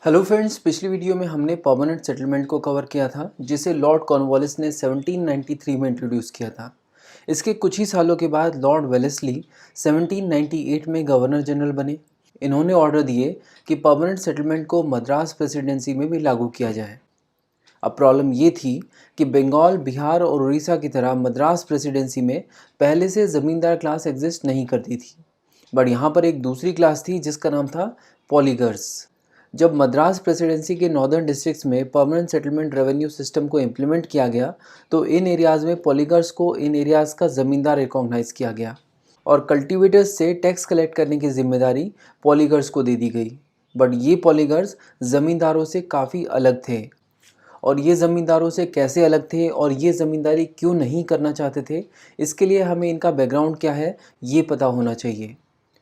Hello friends, पिछली video में हमने परमानेंट सेटलमेंट को कवर किया था जिसे लॉर्ड कॉर्नवालिस ने 1793 में इंट्रोड्यूस किया था। इसके कुछ ही सालों के बाद लॉर्ड वेलेस्ली 1798 में गवर्नर जनरल बने। इन्होंने ऑर्डर दिए कि परमानेंट सेटलमेंट को मद्रास प्रेसिडेंसी में भी लागू किया जाए। अब प्रॉब्लम ये थी कि बंगाल, बिहार और उड़ीसा की तरह मद्रास प्रेसिडेंसी में पहले से ज़मींदार क्लास एग्जिस्ट नहीं करती थी, बट यहाँ पर एक दूसरी क्लास थी जिसका नाम था पॉलीगर्स। जब मद्रास प्रेसिडेंसी के नॉर्दर्न डिस्ट्रिक्ट्स में परमानेंट सेटलमेंट रेवेन्यू सिस्टम को इम्प्लीमेंट किया गया तो इन एरियाज़ में पॉलीगर्स को इन एरियाज़ का ज़मींदार रिकॉग्नाइज किया गया और कल्टीवेटर्स से टैक्स कलेक्ट करने की जिम्मेदारी पॉलीगर्स को दे दी गई। बट ये पॉलीगर्स ज़मींदारों से काफ़ी अलग थे। और ये ज़मींदारों से कैसे अलग थे और ये ज़मींदारी क्यों नहीं करना चाहते थे, इसके लिए हमें इनका बैकग्राउंड क्या है ये पता होना चाहिए।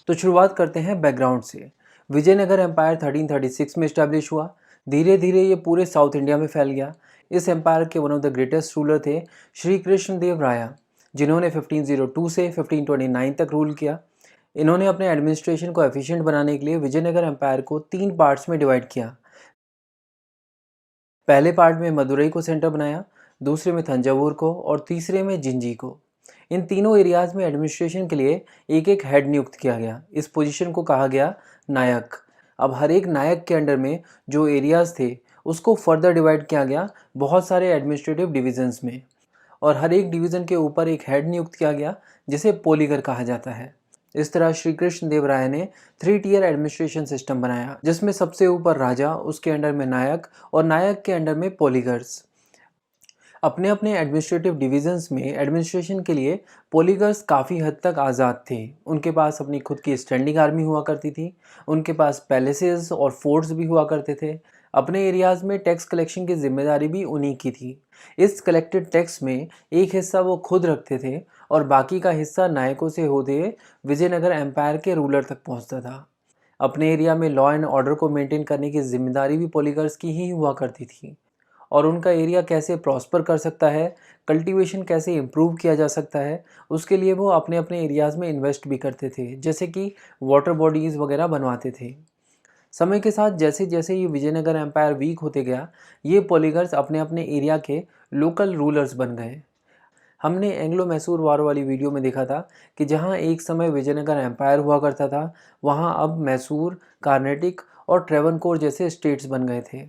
तो शुरुआत करते हैं बैकग्राउंड से। विजयनगर एम्पायर 1336 में इस्टेब्लिश हुआ। धीरे धीरे ये पूरे साउथ इंडिया में फैल गया। इस एम्पायर के one of the greatest ruler थे श्री कृष्ण देव राया, जिन्होंने 1502 से 1529 तक रूल किया। इन्होंने अपने एडमिनिस्ट्रेशन को एफिशिएंट बनाने के लिए विजयनगर एम्पायर को 3 पार्ट्स में डिवाइड किया। पहले पार्ट में मदुरई को सेंटर बनाया, दूसरे में तंजावुर को और तीसरे में जिंजी को। इन तीनों एरियाज़ में एडमिनिस्ट्रेशन के लिए एक एक हेड नियुक्त किया गया। इस पोजीशन को कहा गया नायक। अब हर एक नायक के अंडर में जो एरियाज़ थे उसको फर्दर डिवाइड किया गया बहुत सारे एडमिनिस्ट्रेटिव डिविजन्स में, और हर एक डिवीज़न के ऊपर एक हेड नियुक्त किया गया जिसे पोलीगर कहा जाता है। इस तरह श्री कृष्ण देव राय ने 3 टियर एडमिनिस्ट्रेशन सिस्टम बनाया, जिसमें सबसे ऊपर राजा, उसके अंडर में नायक और नायक के अंडर में पोलीगर्स। अपने अपने एडमिनिस्ट्रेटिव डिविजन्स में एडमिनिस्ट्रेशन के लिए पोलीगर्स काफ़ी हद तक आज़ाद थे। उनके पास अपनी खुद की स्टैंडिंग आर्मी हुआ करती थी, उनके पास पैलेसेस और फोर्ट्स भी हुआ करते थे। अपने एरियाज़ में टैक्स कलेक्शन की जिम्मेदारी भी उन्हीं की थी। इस कलेक्टेड टैक्स में एक हिस्सा वो खुद रखते थे और बाकी का हिस्सा नायकों से होते हुए विजयनगर एम्पायर के रूलर तक पहुंचता था। अपने एरिया में लॉ एंड ऑर्डर को मेंटेन करने की जिम्मेदारी भी पोलीगर्स की ही हुआ करती थी। और उनका एरिया कैसे प्रॉस्पर कर सकता है, कल्टीवेशन कैसे इम्प्रूव किया जा सकता है, उसके लिए वो अपने अपने एरियाज़ में इन्वेस्ट भी करते थे, जैसे कि वाटर बॉडीज़ वगैरह बनवाते थे। समय के साथ जैसे जैसे ये विजयनगर एम्पायर वीक होते गया, ये पॉलीगर्स अपने अपने एरिया के लोकल रूलर्स बन गए। हमने एंग्लो मैसूर वार वाली वीडियो में देखा था कि जहाँ एक समय विजयनगर एम्पायर हुआ करता था, वहाँ अब मैसूर, कार्नेटिक और ट्रेवनकोर जैसे स्टेट्स बन गए थे।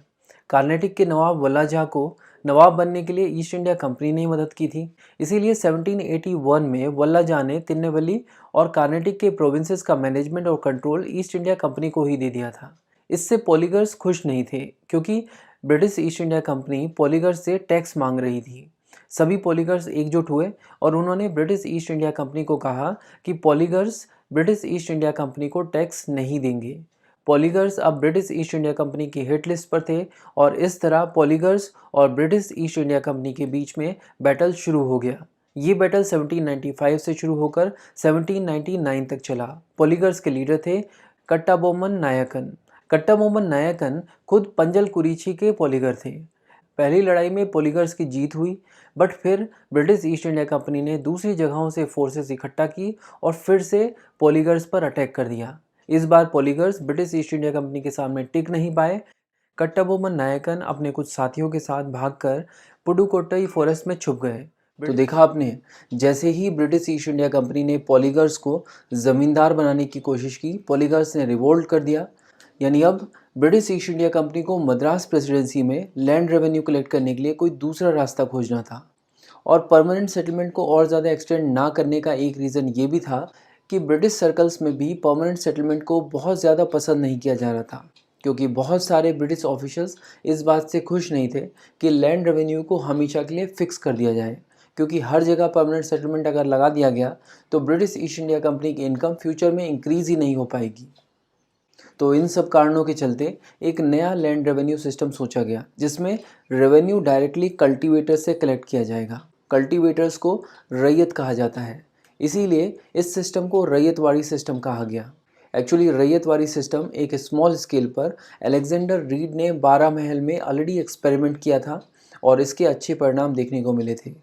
कार्नेटिक के नवाब वल्लाजा को नवाब बनने के लिए ईस्ट इंडिया कंपनी ने मदद की थी, इसीलिए 1781 में वल्लाजा ने तिरुनेलवेली और कार्नेटिक के प्रोविंसेस का मैनेजमेंट और कंट्रोल ईस्ट इंडिया कंपनी को ही दे दिया था। इससे पॉलीगर्स खुश नहीं थे, क्योंकि British East India company Poligars से टैक्स मांग रही थी। सभी पॉलीगर्स एकजुट हुए और उन्होंने ब्रिटिश ईस्ट इंडिया कंपनी को कहा कि Poligars British East India company को टैक्स नहीं देंगे। पॉलीगर्स अब ब्रिटिश ईस्ट इंडिया कंपनी की हिट लिस्ट पर थे और इस तरह पॉलीगर्स और ब्रिटिश ईस्ट इंडिया कंपनी के बीच में बैटल शुरू हो गया। ये बैटल 1795 से शुरू होकर 1799 तक चला। पॉलीगर्स के लीडर थे कट्टाबोमन नायकन। कट्टाबोमन नायकन खुद पंजल कुरीची के पॉलीगर थे। पहली लड़ाई में पॉलीगर्स की जीत हुई, बट फिर ब्रिटिश ईस्ट इंडिया कंपनी ने दूसरी जगहों से फोर्सेस इकट्ठा की और फिर से पॉलीगर्स पर अटैक कर दिया। इस बार Poligars British East India Company के सामने टिक नहीं पाए। कट्टाबोमन नायकन अपने कुछ साथियों के साथ भागकर पुडुकोट्टई फॉरेस्ट में छुप गए। तो देखा आपने, जैसे ही ब्रिटिश ईस्ट इंडिया कंपनी ने पॉलीगर्स को ज़मींदार बनाने की कोशिश की, पॉलीगर्स ने रिवोल्ट कर दिया। यानी अब ब्रिटिश ईस्ट इंडिया कंपनी को मद्रास प्रेसिडेंसी में लैंड रेवेन्यू कलेक्ट करने के लिए कोई दूसरा रास्ता खोजना था। और परमानेंट सेटलमेंट को और ज़्यादा एक्सटेंड ना करने का एक रीज़न ये भी था कि ब्रिटिश सर्कल्स में भी परमानेंट सेटलमेंट को बहुत ज़्यादा पसंद नहीं किया जा रहा था, क्योंकि बहुत सारे ब्रिटिश ऑफिशियल्स इस बात से खुश नहीं थे कि लैंड रेवेन्यू को हमेशा के लिए फ़िक्स कर दिया जाए, क्योंकि हर जगह परमानेंट सेटलमेंट अगर लगा दिया गया तो ब्रिटिश ईस्ट इंडिया कंपनी की इनकम फ्यूचर में इंक्रीज़ ही नहीं हो पाएगी। तो इन सब कारणों के चलते एक नया लैंड रेवेन्यू सिस्टम सोचा गया, जिसमें रेवेन्यू डायरेक्टली कल्टीवेटर से कलेक्ट किया जाएगा। कल्टीवेटर्स को रैयत कहा जाता है, इसीलिए इस सिस्टम को रैयतवाड़ी सिस्टम कहा गया। एक्चुअली रैयतवाड़ी सिस्टम एक स्मॉल स्केल पर अलेक्जेंडर रीड ने 12 महल में ऑलरेडी एक्सपेरिमेंट किया था और इसके अच्छे परिणाम देखने को मिले थे।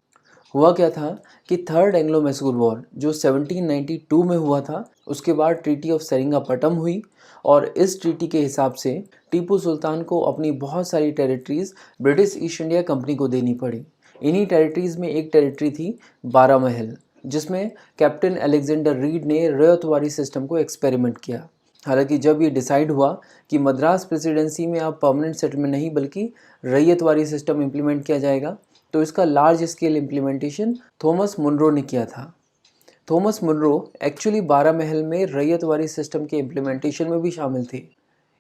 हुआ क्या था कि थर्ड एंग्लो मैसूर वॉर जो 1792 में हुआ था, उसके बाद ट्रीटी ऑफ सेरिंगापटम हुई और इस ट्रीटी के हिसाब से टीपू सुल्तान को अपनी बहुत सारी territories British East India company को देनी पड़ी। इन्हीं टेरिटरीज में एक टेरिटरी थी बारामहल, जिसमें कैप्टन अलेक्जेंडर रीड ने रैयतवारी सिस्टम को एक्सपेरिमेंट किया। हालांकि जब ये डिसाइड हुआ कि मद्रास प्रेसिडेंसी में अब परमानेंट सेटलमेंट नहीं बल्कि रैयतवारी सिस्टम इम्प्लीमेंट किया जाएगा, तो इसका large scale implementation Thomas Munro ने किया था। थॉमस मुनरो एक्चुअली बारामहल में रैयतवारी सिस्टम के इम्प्लीमेंटेशन में भी शामिल थे।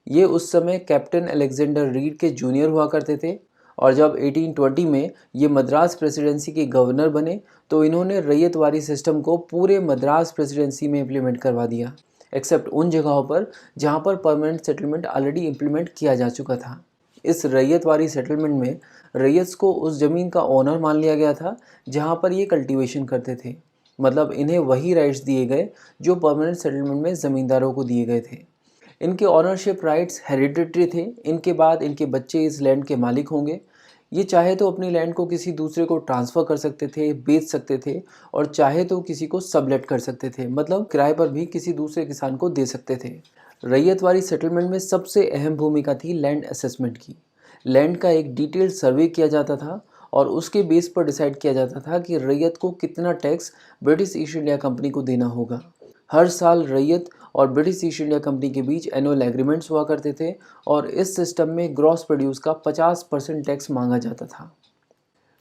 ये उस समय कैप्टन अलेक्जेंडर रीड के जूनियर हुआ करते थे और जब 1820 में ये मद्रास प्रेसिडेंसी के गवर्नर बने तो इन्होंने रैयतवारी सिस्टम को पूरे मद्रास प्रेसिडेंसी में इम्प्लीमेंट करवा दिया, एक्सेप्ट उन जगहों पर जहाँ पर परमानेंट सेटलमेंट ऑलरेडी इम्प्लीमेंट किया जा चुका था। इस रैयतवारी सेटलमेंट में रैयत को उस ज़मीन का ओनर मान लिया गया था जहाँ पर ये कल्टीवेशन करते थे, मतलब इन्हें वही राइट्स दिए गए जो परमानेंट सेटलमेंट में ज़मींदारों को दिए गए थे। इनके ऑनरशिप राइट्स हेरिडिटरी थे। इनके बाद इनके बच्चे इस लैंड के मालिक होंगे। ये चाहे तो अपनी लैंड को किसी दूसरे को ट्रांसफ़र कर सकते थे, बेच सकते थे और चाहे तो किसी को सबलेट कर सकते थे, मतलब किराए पर भी किसी दूसरे किसान को दे सकते थे। रैयतवारी सेटलमेंट में सबसे अहम भूमिका थी लैंड असेसमेंट की। लैंड का एक डिटेल्ड सर्वे किया जाता था और उसके बेस पर डिसाइड किया जाता था कि रैयत को कितना tax British East India company को देना होगा। हर साल रैयत और ब्रिटिश ईस्ट इंडिया कंपनी के बीच एनुअल एग्रीमेंट्स हुआ करते थे और इस सिस्टम में ग्रॉस प्रोड्यूस का 50% टैक्स मांगा जाता था।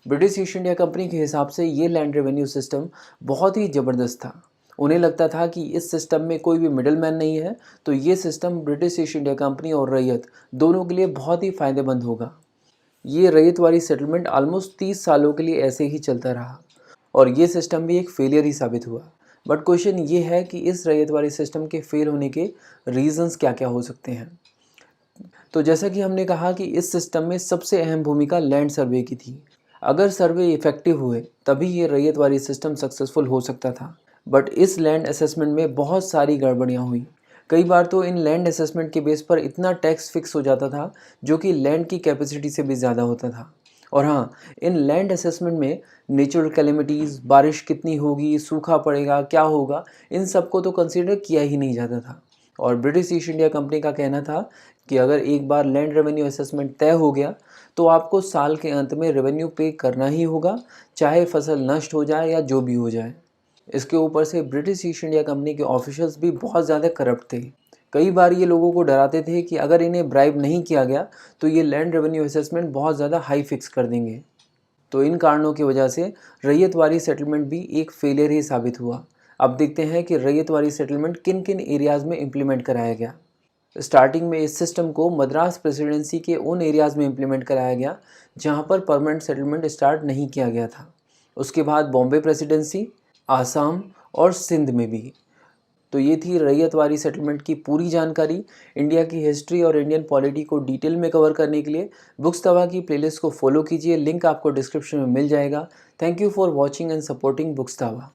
ब्रिटिश ईस्ट इंडिया कंपनी के हिसाब से ये लैंड रेवेन्यू सिस्टम बहुत ही ज़बरदस्त था। उन्हें लगता था कि इस सिस्टम में कोई भी मिडल मैन नहीं है, तो ये system British East India company और रैयत दोनों के लिए बहुत ही फ़ायदेमंद होगा। ये रैयतवारी सेटलमेंट ऑलमोस्ट 30 सालों के लिए ऐसे ही चलता रहा और ये सिस्टम भी एक फेलियर ही साबित हुआ। बट क्वेश्चन ये है कि इस रैयतवारी सिस्टम के फेल होने के रीज़न्स क्या क्या हो सकते हैं। तो जैसा कि हमने कहा कि इस सिस्टम में सबसे अहम भूमिका लैंड सर्वे की थी। अगर सर्वे इफ़ेक्टिव हुए तभी ये रैयतवारी सिस्टम सक्सेसफुल हो सकता था। बट इस लैंड असेसमेंट में बहुत सारी गड़बड़ियाँ हुई। कई बार तो इन लैंड असेसमेंट के बेस पर इतना टैक्स फिक्स हो जाता था जो कि लैंड की कैपेसिटी से भी ज़्यादा होता था। और हाँ, इन लैंड असेसमेंट में नेचुरल कैलेमिटीज़, बारिश कितनी होगी, सूखा पड़ेगा, क्या होगा, इन सबको तो कंसीडर किया ही नहीं जाता था। और ब्रिटिश ईस्ट इंडिया कंपनी का कहना था कि अगर एक बार लैंड रेवेन्यू असेसमेंट तय हो गया तो आपको साल के अंत में रेवेन्यू पे करना ही होगा, चाहे फसल नष्ट हो जाए या जो भी हो जाए। इसके ऊपर से ब्रिटिश ईस्ट इंडिया कंपनी के ऑफिशियल्स भी बहुत ज़्यादा करप्ट थे। कई बार ये लोगों को डराते थे कि अगर इन्हें ब्राइब नहीं किया गया तो ये लैंड रेवेन्यू असेसमेंट बहुत ज़्यादा हाई फिक्स कर देंगे। तो इन कारणों की वजह से रैयतवारी सेटलमेंट भी एक फेलियर ही साबित हुआ। अब देखते हैं कि रैयतवारी सेटलमेंट किन किन एरियाज़ में इम्प्लीमेंट कराया गया। स्टार्टिंग में इस सिस्टम को मद्रास प्रेसिडेंसी के उन एरियाज़ में इम्प्लीमेंट कराया गया जहाँ पर परमानेंट सेटलमेंट स्टार्ट नहीं किया गया था। उसके बाद बॉम्बे प्रेसिडेंसी, आसाम और सिंध में भी। तो ये थी रैयतवारी सेटलमेंट की पूरी जानकारी। इंडिया की हिस्ट्री और इंडियन पॉलिटी को डिटेल में कवर करने के लिए बुक्स तवा की प्लेलिस्ट को फॉलो कीजिए, लिंक आपको डिस्क्रिप्शन में मिल जाएगा। Thank you for watching and supporting books Tawa.